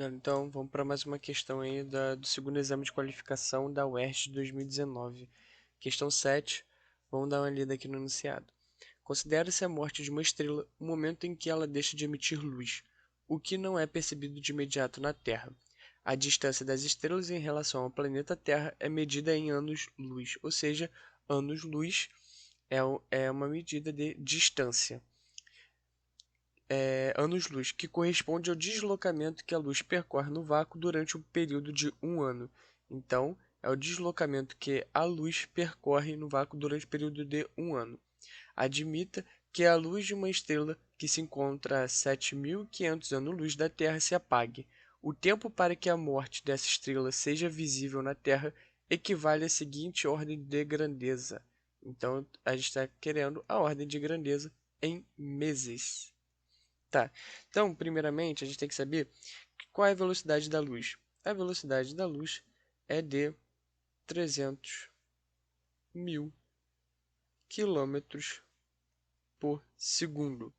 Então, vamos para mais uma questão aí do segundo exame de qualificação da UERJ de 2019. Questão 7. Vamos dar uma lida aqui no enunciado. Considera-se a morte de uma estrela o momento em que ela deixa de emitir luz, o que não é percebido de imediato na Terra. A distância das estrelas em relação ao planeta Terra é medida em anos-luz, ou seja, anos-luz é uma medida de distância. Anos-luz, que corresponde ao deslocamento que a luz percorre no vácuo durante um período de um ano. Então, é o deslocamento que a luz percorre no vácuo durante o período de um ano. Admita que a luz de uma estrela que se encontra a 7.500 anos-luz da Terra se apague. O tempo para que a morte dessa estrela seja visível na Terra equivale à seguinte ordem de grandeza. Então, a gente está querendo a ordem de grandeza em meses. Tá. Então, primeiramente, a gente tem que saber qual é a velocidade da luz. A velocidade da luz é de 300.000 quilômetros por segundo.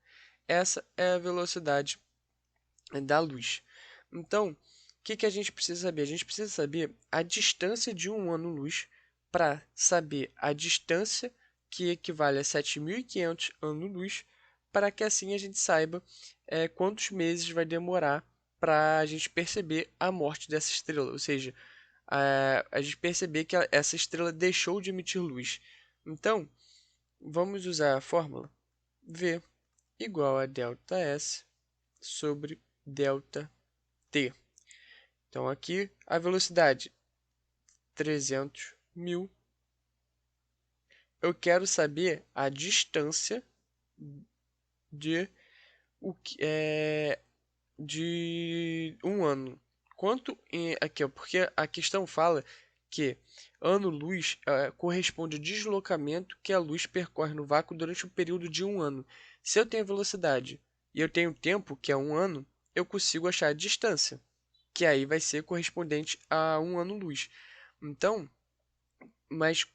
Essa é a velocidade da luz. Então, o que a gente precisa saber? A gente precisa saber a distância de um ano-luz para saber a distância que equivale a 7.500 anos-luz, para que assim a gente saiba quantos meses vai demorar para a gente perceber a morte dessa estrela, ou seja, a gente perceber que essa estrela deixou de emitir luz. Então, vamos usar a fórmula V igual a ΔS sobre ΔT. Então, aqui a velocidade 300.000. Eu quero saber a distância de o que é de um ano. Quanto aqui, ó, porque a questão fala que ano-luz corresponde ao deslocamento que a luz percorre no vácuo durante um período de um ano. Se eu tenho velocidade e eu tenho tempo, que é um ano, eu consigo achar a distância, que aí vai ser correspondente a um ano-luz. Então, mas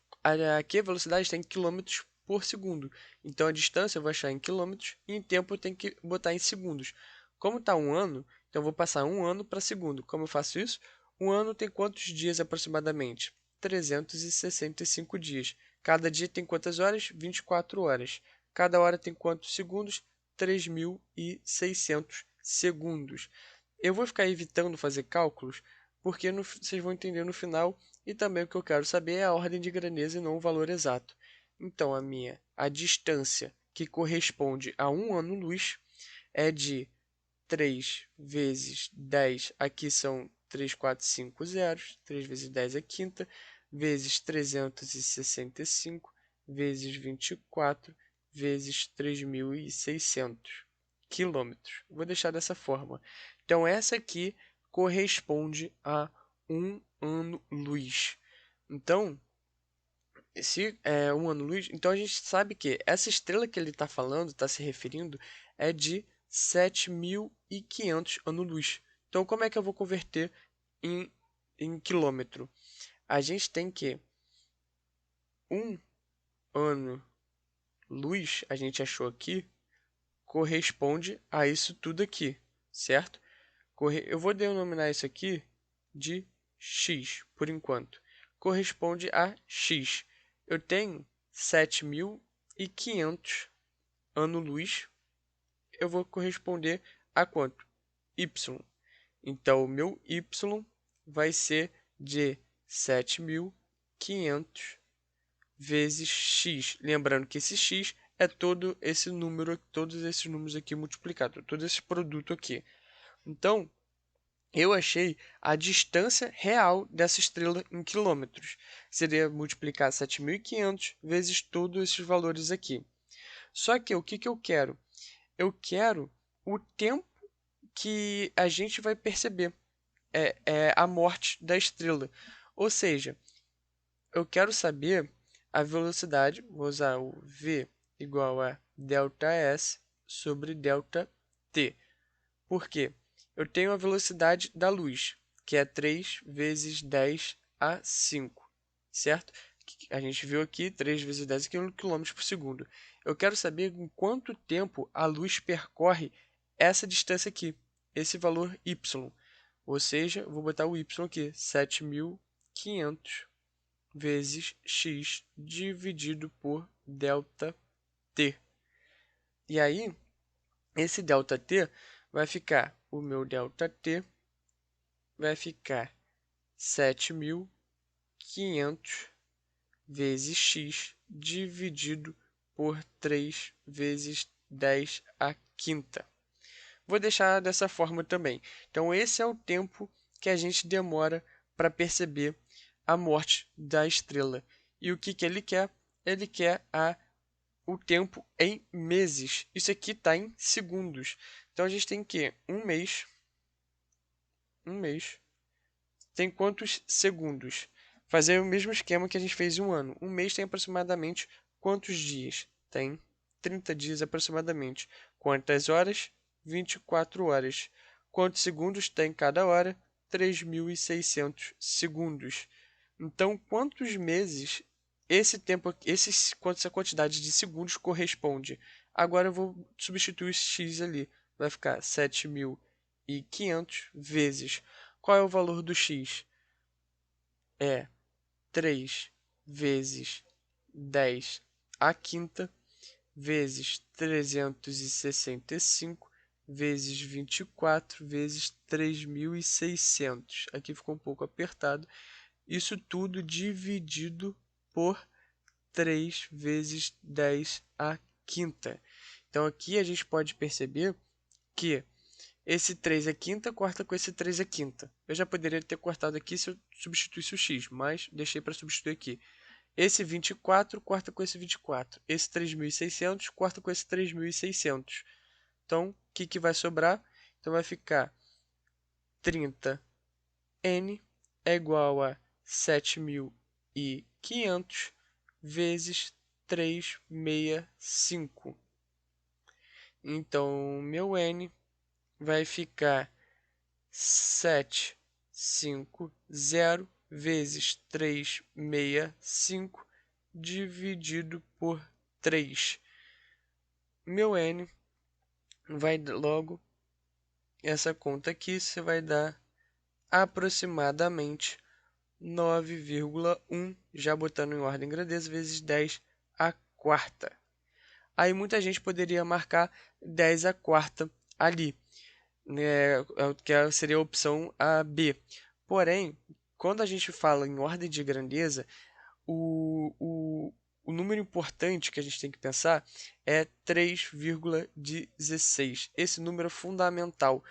aqui a velocidade está em quilômetros por segundo. Então a distância eu vou achar em quilômetros e em tempo eu tenho que botar em segundos. Como está um ano, então eu vou passar um ano para segundo. Como eu faço isso? Um ano tem quantos dias aproximadamente? 365 dias. Cada dia tem quantas horas? 24 horas. Cada hora tem quantos segundos? 3.600 segundos. Eu vou ficar evitando fazer cálculos, porque vocês vão entender no final, e também o que eu quero saber é a ordem de grandeza e não o valor exato. Então, a distância que corresponde a um ano-luz é de 3 vezes 10, aqui são 3, 4, 5 zeros, 3 vezes 10 é quinta, vezes 365, vezes 24, vezes 3.600 quilômetros. Vou deixar dessa forma. Então, essa aqui corresponde a um ano-luz. Então, se é um ano-luz, então a gente sabe que essa estrela que ele está falando, está se referindo, é de 7.500 anos-luz. Então, como é que eu vou converter em, em quilômetro? A gente tem que um ano-luz, a gente achou aqui, corresponde a isso tudo aqui, certo? Eu vou denominar isso aqui de x, por enquanto. Corresponde a x. Eu tenho 7.500 anos-luz. Eu vou corresponder a quanto? Y. Então, o meu y vai ser de 7.500 vezes x. Lembrando que esse x é todo esse número, todos esses números aqui multiplicados, todo esse produto aqui. Então, eu achei a distância real dessa estrela em quilômetros. Seria multiplicar 7.500 vezes todos esses valores aqui. Só que o que eu quero? Eu quero o tempo que a gente vai perceber a morte da estrela. Ou seja, eu quero saber a velocidade, vou usar o V igual a ΔS sobre ΔT. Por quê? Eu tenho a velocidade da luz, que é 3 vezes 10 a 5, certo? A gente viu aqui 3 vezes 10 km por segundo. Eu quero saber em quanto tempo a luz percorre essa distância aqui, esse valor y. Ou seja, eu vou botar o y aqui, 7.500 vezes x dividido por ΔT. E aí, esse ΔT vai ficar, o meu ΔT vai ficar 7.500 vezes x dividido por 3 vezes 10 à quinta. Vou deixar dessa forma também. Então, esse é o tempo que a gente demora para perceber a morte da estrela. E o que ele quer? Ele quer o tempo em meses. Isso aqui está em segundos. Então, a gente tem que um mês tem quantos segundos? Fazer o mesmo esquema que a gente fez em um ano. Um mês tem aproximadamente quantos dias? Tem 30 dias aproximadamente. Quantas horas? 24 horas. Quantos segundos tem cada hora? 3.600 segundos. Então, quantos meses esse tempo, essa quantidade de segundos corresponde? Agora eu vou substituir esse x ali. Vai ficar 7.500 vezes. Qual é o valor do x? É 3 vezes 10 à quinta vezes 365 vezes 24 vezes 3.600. Aqui ficou um pouco apertado. Isso tudo dividido por 3 vezes 10 à quinta. Então, aqui a gente pode perceber que esse 3 é quinta, corta com esse 3 é quinta. Eu já poderia ter cortado aqui se eu substituísse o x, mas deixei para substituir aqui. Esse 24 corta com esse 24. Esse 3.600 corta com esse 3.600. Então, o que vai sobrar? Então, vai ficar 30n é igual a 7.500 vezes 365. Então, meu n vai ficar 750 vezes 365 dividido por 3. Meu n vai logo, essa conta aqui, você vai dar aproximadamente 9,1, já botando em ordem grandeza, vezes 10 à quarta. Aí muita gente poderia marcar 10 à quarta ali, né, que seria a opção B. Porém, quando a gente fala em ordem de grandeza, o número importante que a gente tem que pensar é 3,16. Esse número é fundamental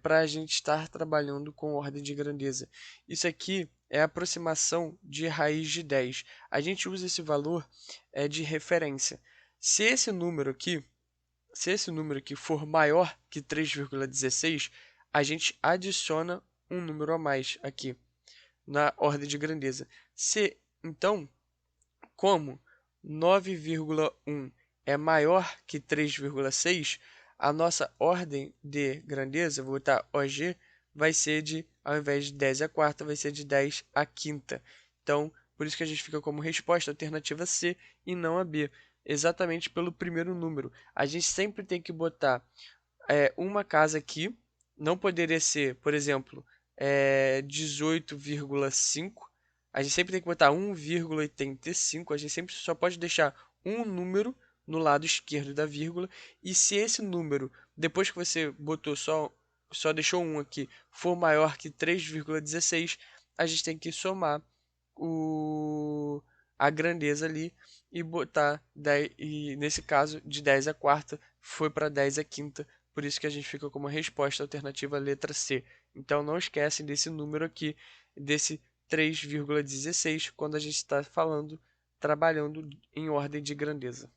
para a gente estar trabalhando com ordem de grandeza. Isso aqui é a aproximação de raiz de 10. A gente usa esse valor de referência. Se esse número aqui for maior que 3,16, a gente adiciona um número a mais aqui na ordem de grandeza. Então, como 9,1 é maior que 3,6, a nossa ordem de grandeza, vou botar OG, vai ser ao invés de 10 à quarta, vai ser de 10 à quinta. Então, por isso que a gente fica como resposta a alternativa C e não a B, exatamente pelo primeiro número. A gente sempre tem que botar uma casa aqui, não poderia ser, por exemplo, 18,5. A gente sempre tem que botar 1,85. A gente sempre só pode deixar um número no lado esquerdo da vírgula. E se esse número, depois que você botou só deixou um aqui, for maior que 3,16, a gente tem que somar a grandeza ali e botar 10, e nesse caso de 10 à quarta foi para 10 à quinta. Por isso que a gente fica como resposta alternativa a letra C. Então não esquecem desse número aqui, desse 3,16, quando a gente está trabalhando em ordem de grandeza.